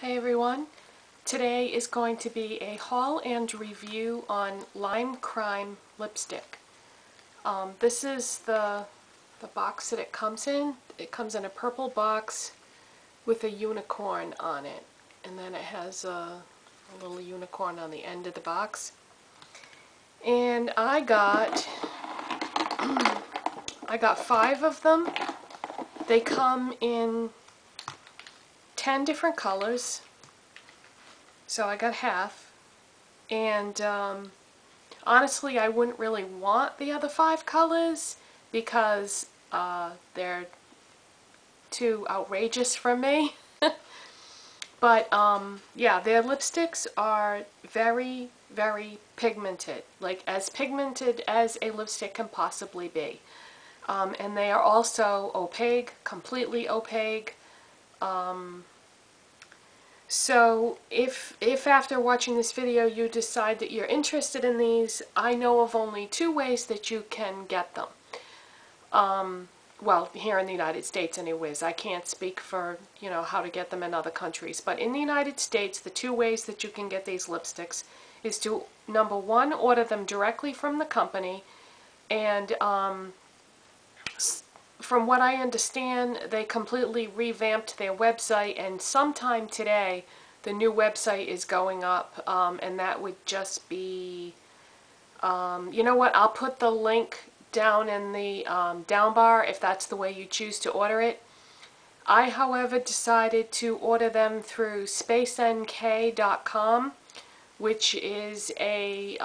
Hey everyone, today is going to be a haul and review on Lime Crime lipstick. This is the box that it comes in. It comes in a purple box with a unicorn on it, and then it has a little unicorn on the end of the box. And I got 5 of them. They come in 10 different colors. So I got half, and honestly I wouldn't really want the other 5 colors because they're too outrageous for me. But yeah, their lipsticks are very, very pigmented, like as pigmented as a lipstick can possibly be. And they are also opaque, completely opaque. So if after watching this video you decide that you're interested in these, I know of only 2 ways that you can get them. Well, here in the United States anyways. I can't speak for, how to get them in other countries. But in the United States, the 2 ways that you can get these lipsticks is to, number 1, order them directly from the company. And from what I understand, they completely revamped their website, and sometime today the new website is going up, and that would just be, you know what, I'll put the link down in the down bar if that's the way you choose to order it. I, however, decided to order them through SpaceNK.com, which is a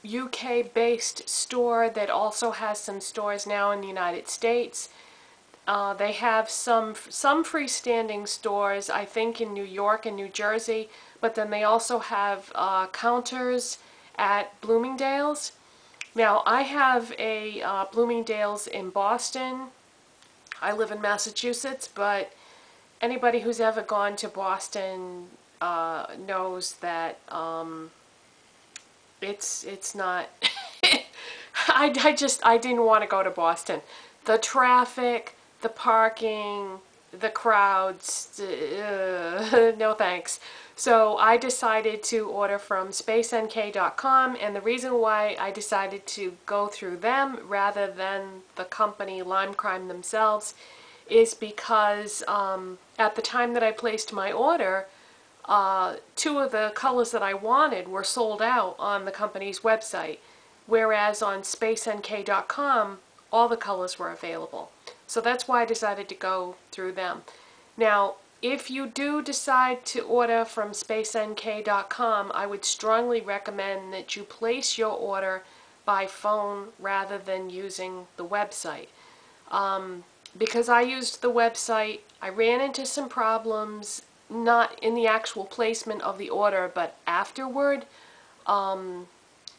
UK-based store that also has some stores now in the United States. They have some freestanding stores, I think, in New York and New Jersey, but then they also have counters at Bloomingdale's. Now, I have a Bloomingdale's in Boston. I live in Massachusetts, but anybody who's ever gone to Boston knows that it's not I didn't want to go to Boston. The traffic, the parking, the crowds, no thanks. So I decided to order from SpaceNK.com, and the reason why I decided to go through them rather than the company Lime Crime themselves is because at the time that I placed my order, 2 of the colors that I wanted were sold out on the company's website, whereas on SpaceNK.com all the colors were available. So that's why I decided to go through them. Now, if you do decide to order from SpaceNK.com, I would strongly recommend that you place your order by phone rather than using the website. Because I used the website, I ran into some problems, not in the actual placement of the order, but afterward.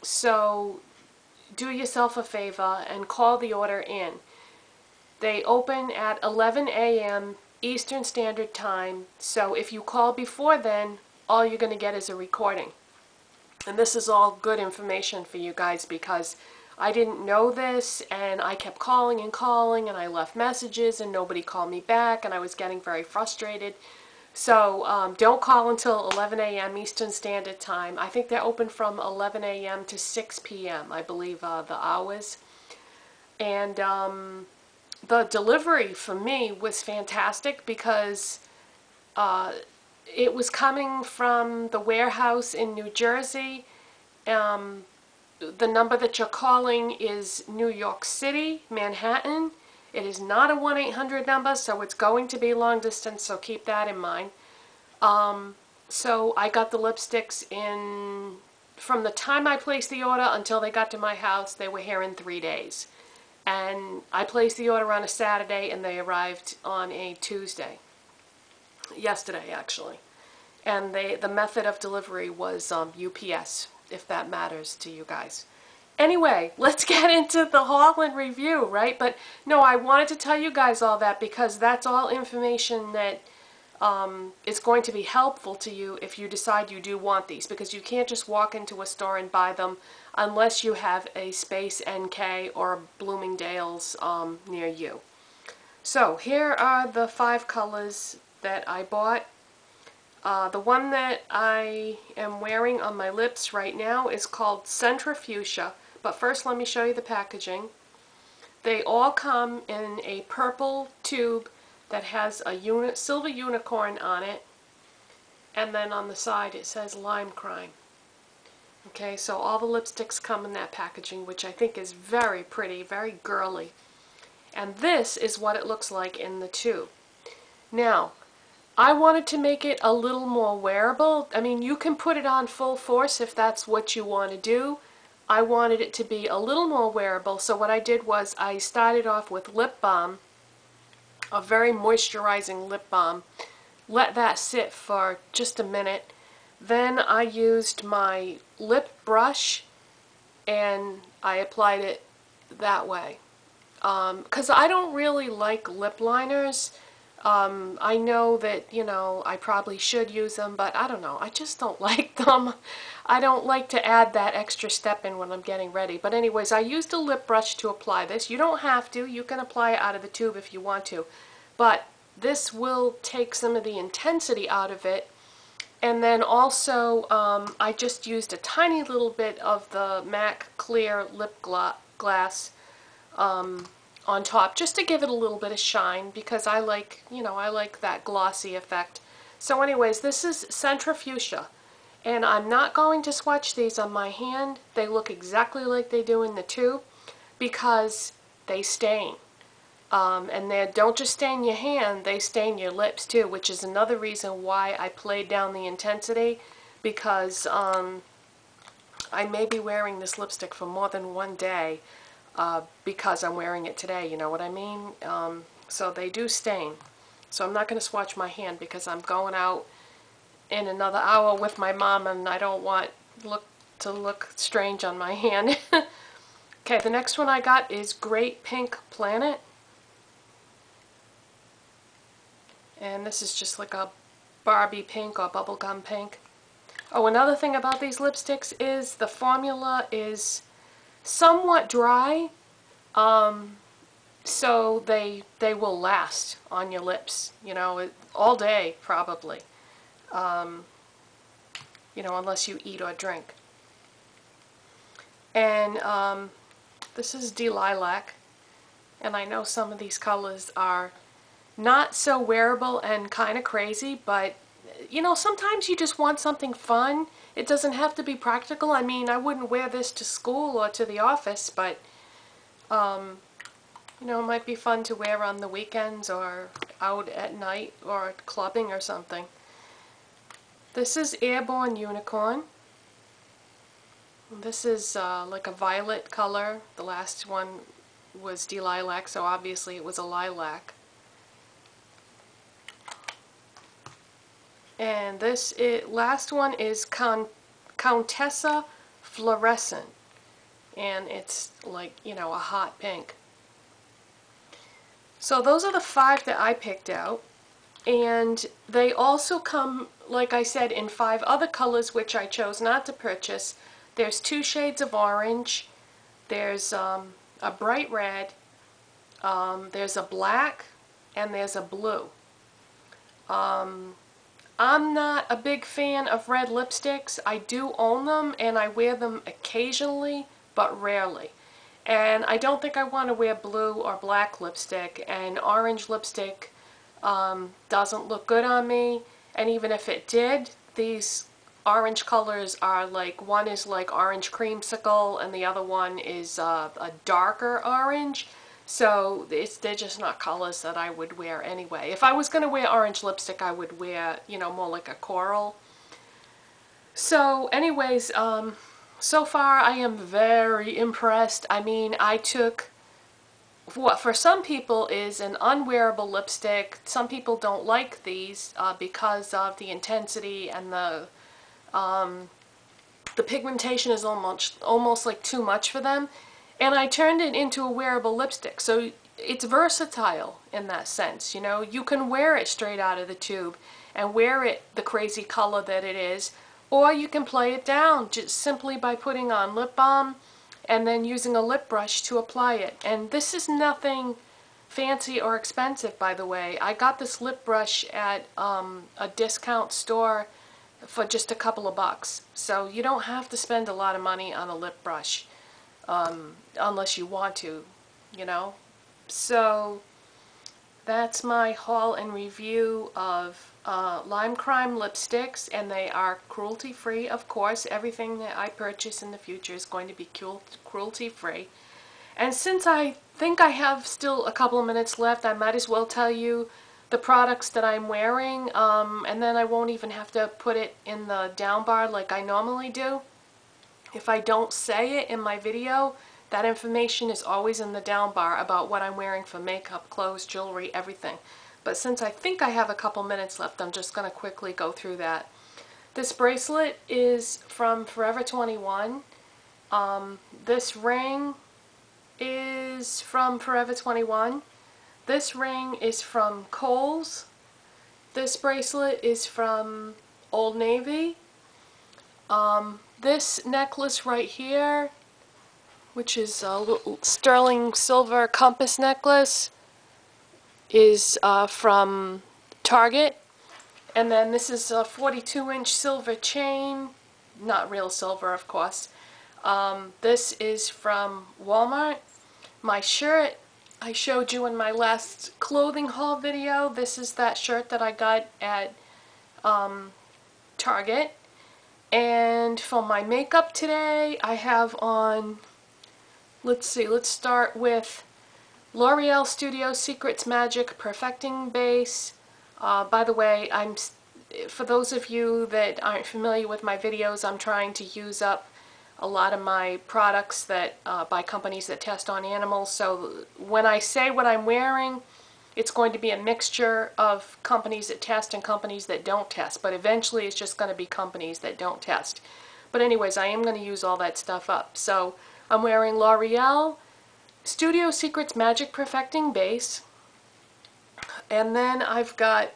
So do yourself a favor and call the order in. They open at 11 a.m. Eastern Standard Time, so if you call before then, all you're going to get is a recording. And this is all good information for you guys because I didn't know this, and I kept calling and calling, and I left messages and nobody called me back, and I was getting very frustrated. So don't call until 11 a.m. Eastern Standard Time. I think they're open from 11 a.m. to 6 p.m., I believe the hours. And the delivery for me was fantastic because it was coming from the warehouse in New Jersey. The number that you're calling is New York City, Manhattan. It is not a 1-800 number, so it's going to be long distance, so keep that in mind. So I got the lipsticks in, from the time I placed the order until they got to my house, they were here in 3 days. And I placed the order on a Saturday and they arrived on a Tuesday. Yesterday, actually. And the method of delivery was UPS, if that matters to you guys. Anyway, let's get into the haul and review, right? But no, I wanted to tell you guys all that because that's all information that is going to be helpful to you if you decide you do want these, because you can't just walk into a store and buy them unless you have a SpaceNK or Bloomingdale's near you. So here are the 5 colors that I bought. The one that I am wearing on my lips right now is called Centrifugia. But first let me show you the packaging. They all come in a purple tube that has a silver unicorn on it, and then on the side it says Lime Crime. Okay, so all the lipsticks come in that packaging, which I think is very pretty, very girly. And this is what it looks like in the tube. Now, I wanted to make it a little more wearable. I mean, you can put it on full force if that's what you want to do. I wanted it to be a little more wearable, so what I did was I started off with lip balm, a very moisturizing lip balm. Let that sit for just a minute. Then I used my lip brush and I applied it that way. Because I don't really like lip liners. I know that, you know, I probably should use them, but I don't know. I just don't like them. I don't like to add that extra step in when I'm getting ready. But anyways, I used a lip brush to apply this. You don't have to. You can apply it out of the tube if you want to. But this will take some of the intensity out of it. And then also, I just used a tiny little bit of the MAC Clear Lip Glass on top, just to give it a little bit of shine, because I like, you know, I like that glossy effect. So anyways, this is Centrifugia, and I'm not going to swatch these on my hand. They look exactly like they do in the tube, because they stain. And they don't just stain your hand, they stain your lips too, which is another reason why I played down the intensity, because I may be wearing this lipstick for more than one day because I'm wearing it today, you know what I mean? So they do stain. So I'm not going to swatch my hand because I'm going out in another hour with my mom and I don't want to look strange on my hand. Okay, the next one I got is Great Pink Planet. And this is just like a Barbie pink or bubblegum pink. Oh, another thing about these lipsticks is the formula is somewhat dry, so they will last on your lips, you know, all day probably, you know, unless you eat or drink. And this is Delilac, and I know some of these colors are not so wearable and kind of crazy, but you know, sometimes you just want something fun. It doesn't have to be practical. I mean, I wouldn't wear this to school or to the office, but you know, it might be fun to wear on the weekends or out at night or clubbing or something. This is Airborne Unicorn. This is like a violet color. The last one was Delilac, so obviously it was a lilac. And this last one is Countessa Fluorescent, and it's like, you know, a hot pink. So those are the 5 that I picked out, and they also come, like I said, in 5 other colors which I chose not to purchase. There's 2 shades of orange, there's a bright red, there's a black, and there's a blue. I'm not a big fan of red lipsticks. I do own them and I wear them occasionally, but rarely. And I don't think I want to wear blue or black lipstick, and orange lipstick doesn't look good on me. And even if it did, these orange colors are like, one is like orange creamsicle and the other one is a darker orange. So they're just not colors that I would wear anyway. If I was going to wear orange lipstick, I would wear, you know, more like a coral. So anyways, so far I am very impressed. I mean, I took what for some people is an unwearable lipstick. Some people don't like these because of the intensity and the pigmentation is almost like too much for them. And I turned it into a wearable lipstick, so it's versatile in that sense, you know. You can wear it straight out of the tube and wear it the crazy color that it is, or you can play it down just simply by putting on lip balm and then using a lip brush to apply it. And this is nothing fancy or expensive, by the way. I got this lip brush at a discount store for just a couple of bucks. So you don't have to spend a lot of money on a lip brush unless you want to, you know. So that's my haul and review of Lime Crime lipsticks, and they are cruelty-free, of course. Everything that I purchase in the future is going to be cruelty-free. And since I think I have still a couple of minutes left, I might as well tell you the products that I'm wearing, and then I won't even have to put it in the down bar like I normally do. If I don't say it in my video, that information is always in the down bar about what I'm wearing for makeup, clothes, jewelry, everything. But since I think I have a couple minutes left, I'm just going to quickly go through that. This bracelet is from Forever 21. This ring is from Forever 21. This ring is from Kohl's. This bracelet is from Old Navy. This necklace right here, which is a little sterling silver compass necklace, is from Target. And then this is a 42-inch silver chain, not real silver, of course. This is from Walmart. My shirt I showed you in my last clothing haul video. This is that shirt that I got at Target. And for my makeup today, I have on, let's see, let's start with L'Oreal Studio Secrets Magic Perfecting Base. By the way, for those of you that aren't familiar with my videos, I'm trying to use up a lot of my products that by companies that test on animals. So when I say what I'm wearing, it's going to be a mixture of companies that test and companies that don't test. But eventually it's just going to be companies that don't test. But anyways, I am going to use all that stuff up. So I'm wearing L'Oreal Studio Secrets Magic Perfecting Base. And then I've got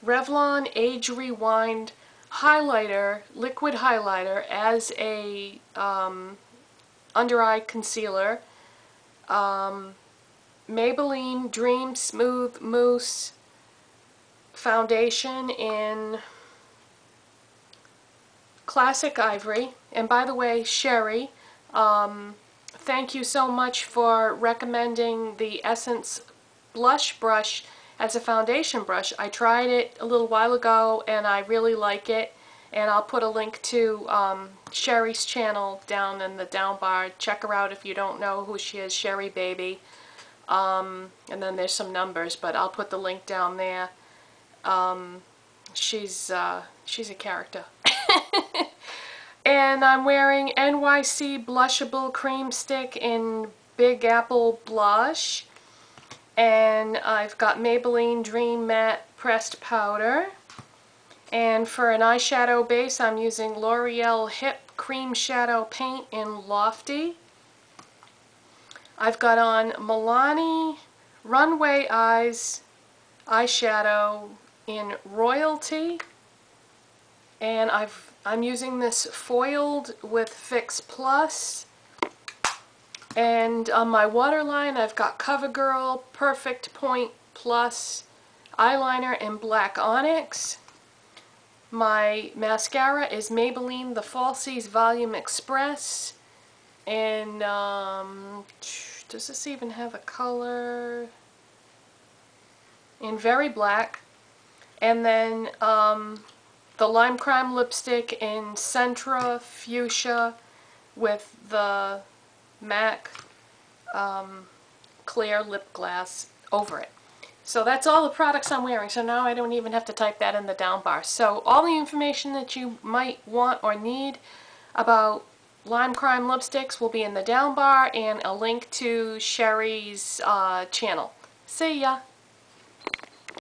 Revlon Age Rewind highlighter, liquid highlighter, as a under eye concealer. Maybelline Dream Smooth Mousse foundation in Classic Ivory. And by the way, Sherry, thank you so much for recommending the Essence blush brush as a foundation brush. I tried it a little while ago and I really like it, and I'll put a link to Sherry's channel down in the down bar. Check her out if you don't know who she is, Sherry Baby. And then there's some numbers, but I'll put the link down there. She's a character. And I'm wearing NYC Blushable Cream Stick in Big Apple Blush. And I've got Maybelline Dream Matte Pressed Powder. And for an eyeshadow base, I'm using L'Oreal Hip Cream Shadow Paint in Lofty. I've got on Milani Runway Eyes eyeshadow in Royalty. And I'm using this foiled with Fix Plus. And on my waterline, I've got CoverGirl Perfect Point Plus eyeliner in Black Onyx. My mascara is Maybelline The Falsies Volume Express. And does this even have a color? In Very Black. And then the Lime Crime lipstick in Centra Fuchsia with the MAC clear lip gloss over it. So that's all the products I'm wearing. So now I don't even have to type that in the down bar. So all the information that you might want or need about Lime Crime lipsticks will be in the down bar, and a link to Sherry's channel. See ya!